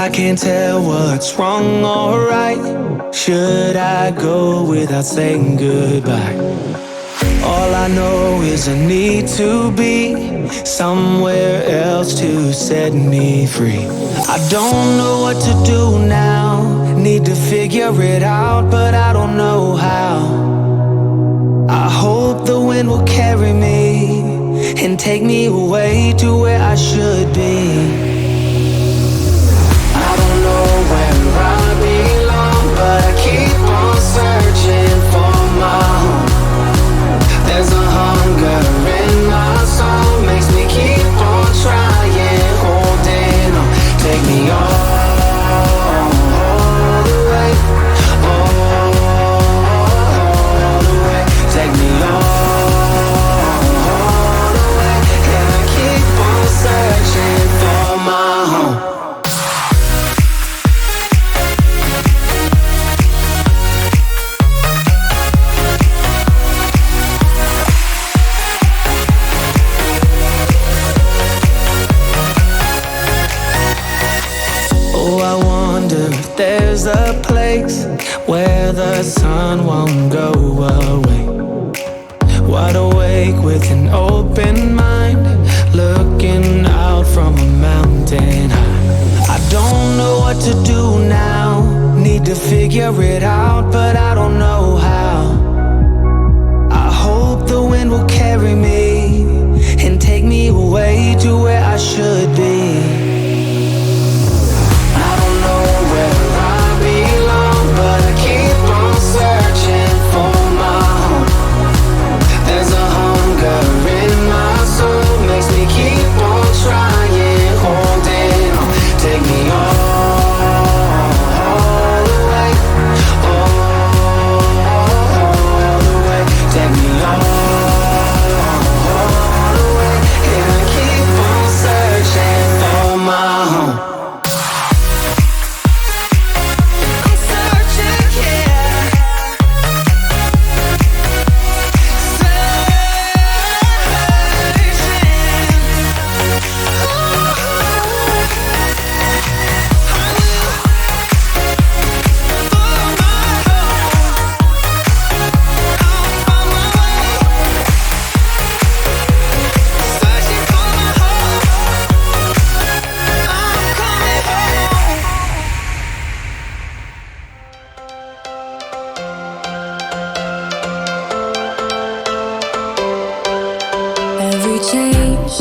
I can't tell what's wrong or right. Should I go without saying goodbye? All I know is I need to be somewhere else to set me free. I don't know what to do now. Need to figure it out, but I don't know how. I hope the wind will carry me and take me away to where I should be. I don't know where I belong, but I keep on searching for my home. There's a hunger in my soul, makes me keep on trying, holding on. Take me all the way, all the way. Take me all the way, and I keep on searching for my home. There's a place where the sun won't go away. Wide awake with an open mind, looking out from a mountain high. I don't know what to do now. Need to figure it out, but I don't know how. I hope the wind will carry me and take me away to where I should be. But I keep on searching for my home. There's a hunger in my soul, makes me keep on trying, holding on. Take me all the way, all the way. Take me all the way, and I keep on searching for my home. Every change